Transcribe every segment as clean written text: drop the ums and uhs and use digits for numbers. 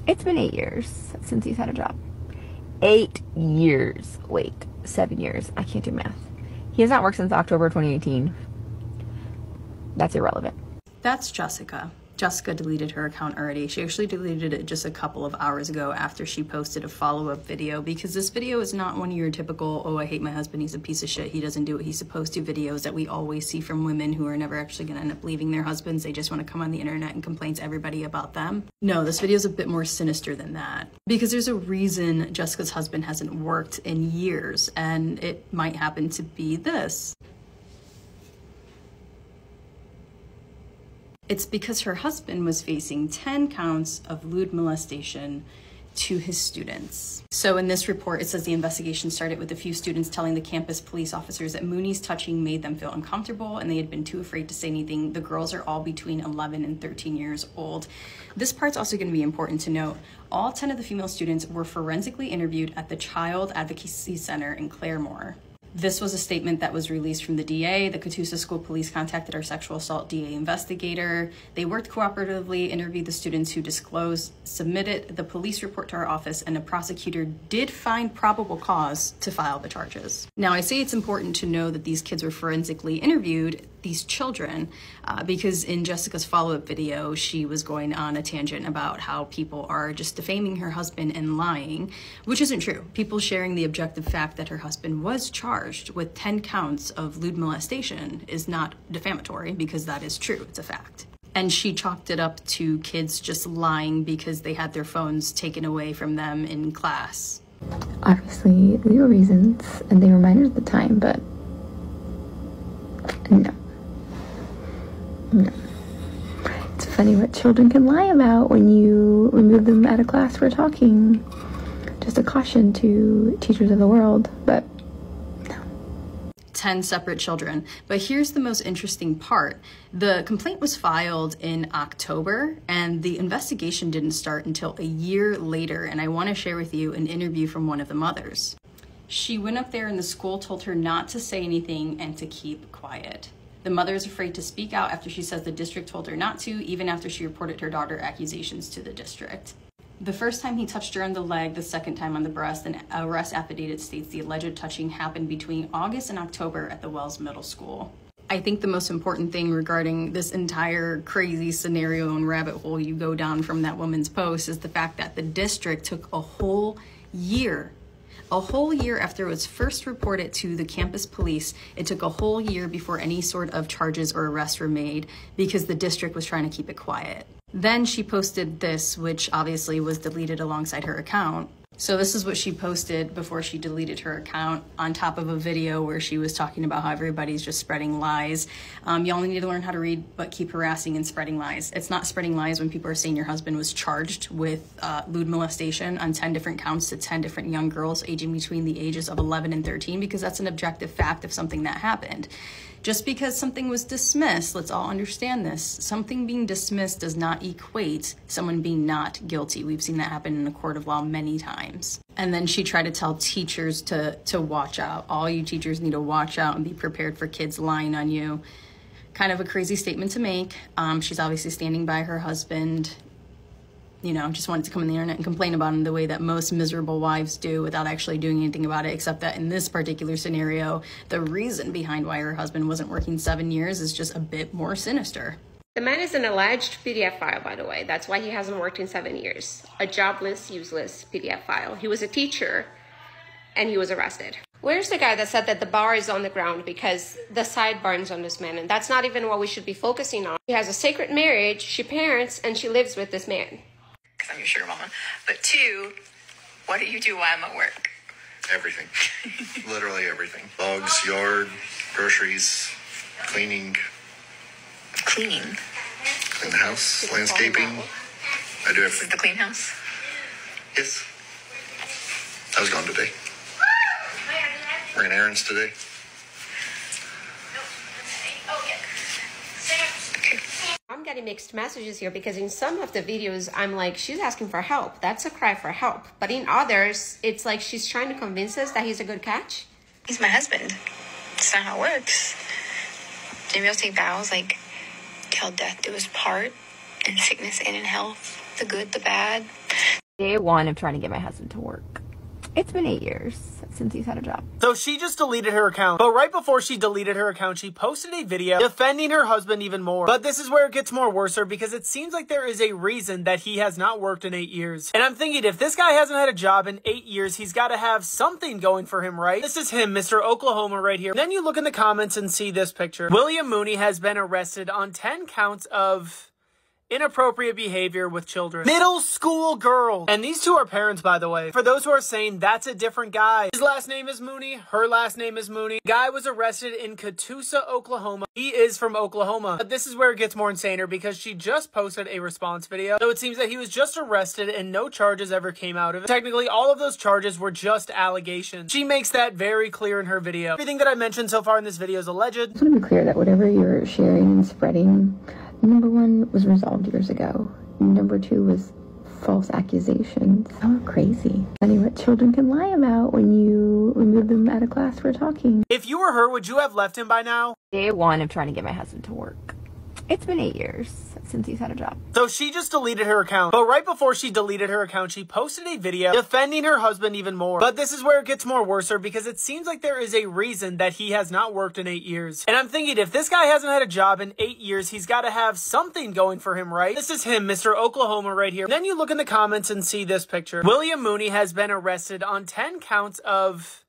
It's been 8 years since he's had a job. 8 years. Wait, 7 years. I can't do math. He has not worked since October 2018. That's irrelevant. That's Jessica. Jessica deleted her account already. She actually deleted it just a couple of hours ago after she posted a follow-up video, because this video is not one of your typical, oh, I hate my husband, he's a piece of shit, he doesn't do what he's supposed to videos that we always see from women who are never actually going to end up leaving their husbands. They just want to come on the internet and complain to everybody about them. No, this video is a bit more sinister than that, because there's a reason Jessica's husband hasn't worked in years, and it might happen to be this. It's because her husband was facing 10 counts of lewd molestation to his students. So in this report, it says the investigation started with a few students telling the campus police officers that Mooney's touching made them feel uncomfortable and they had been too afraid to say anything. The girls are all between 11 and 13 years old. This part's also going to be important to note. All 10 of the female students were forensically interviewed at the Child Advocacy Center in Claremore. This was a statement that was released from the DA. The Catoosa School Police contacted our sexual assault DA investigator. They worked cooperatively, interviewed the students who disclosed, submitted the police report to our office, and the prosecutor did find probable cause to file the charges. Now, I say it's important to know that these kids were forensically interviewed, these children, because in Jessica's follow-up video, she was going on a tangent about how people are just defaming her husband and lying, which isn't true. People sharing the objective fact that her husband was charged with 10 counts of lewd molestation is not defamatory, because that is true, it's a fact. And she chalked it up to kids just lying because they had their phones taken away from them in class. Obviously, legal reasons, and they were minors at the time, but no. No. It's funny what children can lie about when you remove them out of class for talking. Just a caution to teachers of the world, but no. 10 separate children. But here's the most interesting part. The complaint was filed in October, and the investigation didn't start until a year later, and I want to share with you an interview from one of the mothers. She went up there and the school told her not to say anything and to keep quiet. The mother is afraid to speak out after she says the district told her not to, even after she reported her daughter accusations to the district. The first time he touched her on the leg, the second time on the breast, an arrest affidavit states the alleged touching happened between August and October at the Wells Middle School. I think the most important thing regarding this entire crazy scenario and rabbit hole you go down from that woman's post is the fact that the district took a whole year after it was first reported to the campus police. It took a whole year before any sort of charges or arrests were made because the district was trying to keep it quiet. Then she posted this, which obviously was deleted alongside her account. So this is what she posted before she deleted her account, on top of a video where she was talking about how everybody's just spreading lies. You only need to learn how to read, but keep harassing and spreading lies. It's not spreading lies when people are saying your husband was charged with lewd molestation on 10 different counts to 10 different young girls aging between the ages of 11 and 13, because that's an objective fact of something that happened. Just because something was dismissed, let's all understand this, something being dismissed does not equate someone being not guilty. We've seen that happen in a court of law many times. And then she tried to tell teachers to watch out. All you teachers need to watch out and be prepared for kids lying on you. Kind of a crazy statement to make. She's obviously standing by her husband. You know, just wanted to come on the internet and complain about him the way that most miserable wives do without actually doing anything about it, except that in this particular scenario, the reason behind why her husband wasn't working 7 years is just a bit more sinister. The man is an alleged PDF file, by the way. That's why he hasn't worked in 7 years. A jobless, useless PDF file. He was a teacher and he was arrested. Where's the guy that said that the bar is on the ground because the sideburns on this man? And that's not even what we should be focusing on. She has a sacred marriage, she parents, and she lives with this man. Because I'm your sugar mama. But 2, what do you do while I'm at work? Everything. Literally everything. Dogs, yard, groceries, cleaning. Cleaning? Clean the house, landscaping. I do This is everything. the clean house? Yes. I was gone today. Ran errands today. I'm getting mixed messages here because in some of the videos, I'm like, she's asking for help. That's a cry for help. But in others, it's like she's trying to convince us that he's a good catch. He's my husband. That's not how it works. Maybe I'll take vows like, till death do us part, in sickness and in health, the good, the bad. Day one of trying to get my husband to work. It's been 8 years since he's had a job. So she just deleted her account. But right before she deleted her account, she posted a video defending her husband even more. But this is where it gets more worser because it seems like there is a reason that he has not worked in 8 years. And I'm thinking if this guy hasn't had a job in 8 years, he's got to have something going for him, right? This is him, Mr. Oklahoma right here. Then you look in the comments and see this picture. William Mooney has been arrested on 10 counts of inappropriate behavior with children. Middle school girl. And these two are parents, by the way. For those who are saying that's a different guy. His last name is Mooney. Her last name is Mooney. Guy was arrested in Catoosa, Oklahoma. He is from Oklahoma. But this is where it gets more insaner because she just posted a response video. So it seems that he was just arrested and no charges ever came out of it. Technically, all of those charges were just allegations. She makes that very clear in her video. Everything that I mentioned so far in this video is alleged. I just want to be clear that whatever you're sharing and spreading, number one was resolved years ago. Number two was false accusations. How crazy. Funny what children can lie about when you remove them out of class for talking. If you were her, would you have left him by now? Day one of trying to get my husband to work. It's been 8 years since he's had a job. So she just deleted her account. But right before she deleted her account, she posted a video defending her husband even more. But this is where it gets more worser because it seems like there is a reason that he has not worked in 8 years. And I'm thinking if this guy hasn't had a job in 8 years, he's got to have something going for him, right? This is him, Mr. Oklahoma right here. And then you look in the comments and see this picture. William Mooney has been arrested on 10 counts of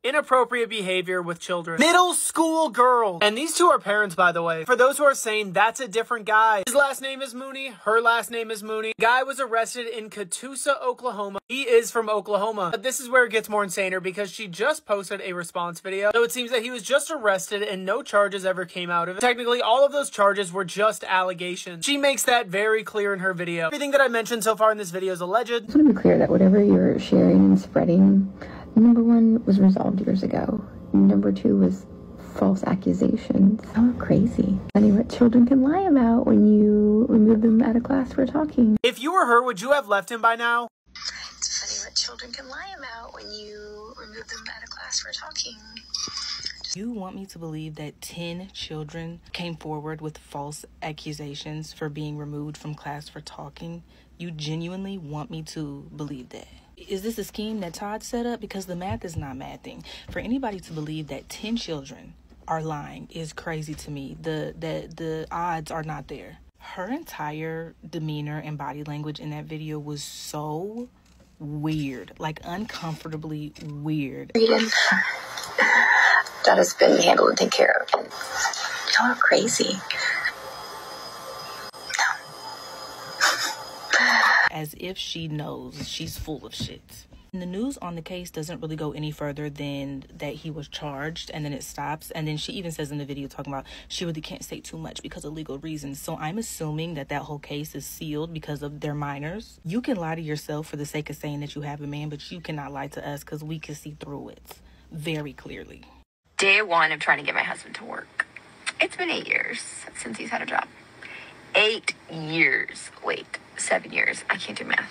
inappropriate behavior with children. Middle school girl. And these two are parents, by the way. For those who are saying that's a different guy. His last name is Mooney. Her last name is Mooney. Guy was arrested in Catoosa, Oklahoma. He is from Oklahoma. But this is where it gets more insaner because she just posted a response video. So it seems that he was just arrested and no charges ever came out of it. Technically, all of those charges were just allegations. She makes that very clear in her video. Everything that I mentioned so far in this video is alleged. I just want to be clear that whatever you're sharing and spreading, number one was resolved years ago. Number two was false accusations. How crazy. Funny what children can lie about when you remove them out of class for talking. If you were her, would you have left him by now? It's funny what children can lie about when you remove them out of class for talking. You want me to believe that 10 children came forward with false accusations for being removed from class for talking? You genuinely want me to believe that? Is this a scheme that Todd set up? Because the math is not mathing. For anybody to believe that 10 children are lying is crazy to me. The odds are not there. Her entire demeanor and body language in that video was so weird, like uncomfortably weird. That has been handled and taken care of. Y'all are crazy. As if she knows she's full of shit. And the news on the case doesn't really go any further than that he was charged, and then it stops. And then she even says in the video talking about she really can't say too much because of legal reasons. So I'm assuming that that whole case is sealed because of their minors. You can lie to yourself for the sake of saying that you have a man, but you cannot lie to us because we can see through it very clearly. Day one of trying to get my husband to work. It's been 8 years since he's had a job. 8 years. Wait, 7 years. I can't do math.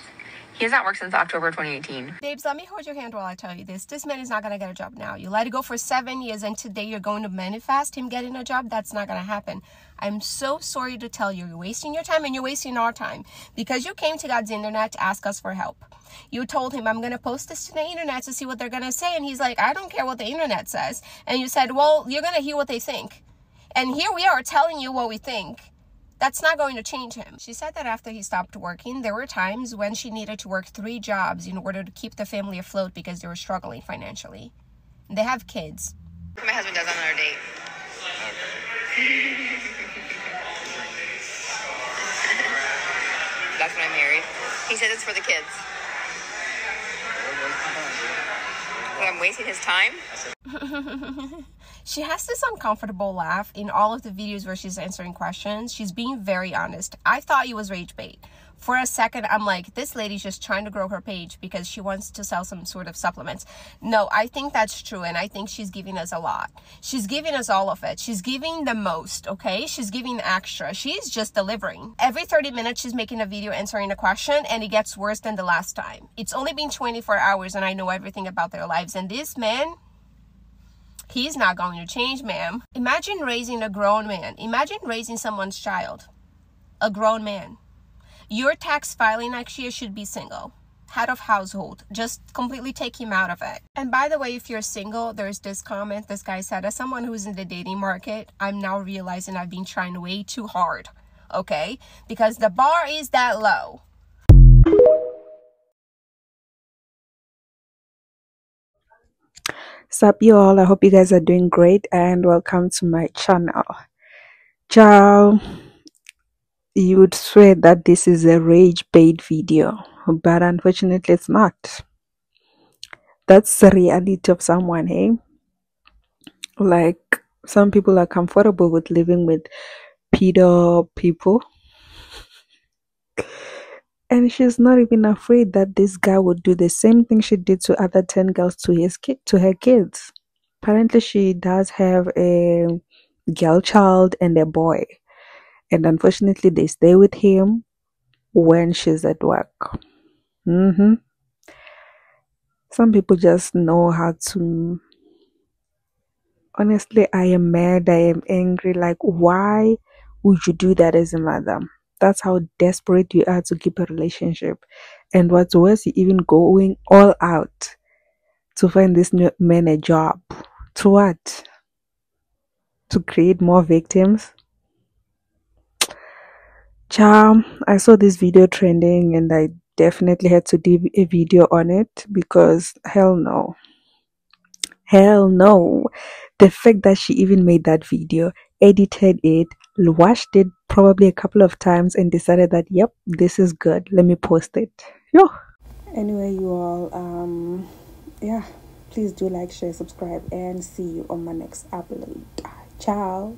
He has not worked since October 2018. Babes, let me hold your hand while I tell you this. This man is not going to get a job now. You let it go for 7 years and today you're going to manifest him getting a job. That's not going to happen. I'm so sorry to tell you, you're wasting your time and you're wasting our time because you came to God's internet to ask us for help. You told him, I'm going to post this to the internet to see what they're going to say. And he's like, I don't care what the internet says. And you said, well, you're going to hear what they think. And here we are telling you what we think. That's not going to change him. She said that after he stopped working, there were times when she needed to work 3 jobs in order to keep the family afloat because they were struggling financially. They have kids. My husband does on our date. That's when I'm married. He said it's for the kids. But I'm wasting his time? She has this uncomfortable laugh in all of the videos where she's answering questions. She's being very honest. I thought it was rage bait. For a second, I'm like, this lady's just trying to grow her page because she wants to sell some sort of supplements. No, I think that's true, and I think she's giving us a lot. She's giving us all of it. She's giving the most, okay? She's giving extra. She's just delivering. Every 30 minutes, she's making a video answering a question, and it gets worse than the last time. It's only been 24 hours, and I know everything about their lives, and this man, he's not going to change, ma'am. Imagine raising a grown man. Imagine raising someone's child. A grown man. Your tax filing next year should be single. head of household. Just completely take him out of it. And by the way, if you're single, there's this comment this guy said, as someone who's in the dating market, I'm now realizing I've been trying way too hard, okay? Because the bar is that low. Sup you all, I hope you guys are doing great and welcome to my channel. Ciao. You would swear that this is a rage bait video, but unfortunately it's not. That's the reality of someone, hey? Like, some people are comfortable with living with pedo people, and she's not even afraid that this guy would do the same thing she did to other 10 girls to her kids. Apparently she does have a girl child and a boy, and unfortunately they stay with him when she's at work. Some people just know how to. Honestly, I am mad, I am angry. Like, why would you do that as a mother? That's how desperate you are to keep a relationship. And what's worse, you're even going all out to find this new man a job. To what? To create more victims? Charm, I saw this video trending and I definitely had to do a video on it because hell no. Hell no. The fact that she even made that video, edited it, watched it probably a couple of times and decided that, yep, this is good. Let me post it. Yo. Anyway, you all, yeah, please do like, share, subscribe, and see you on my next upload. Ciao.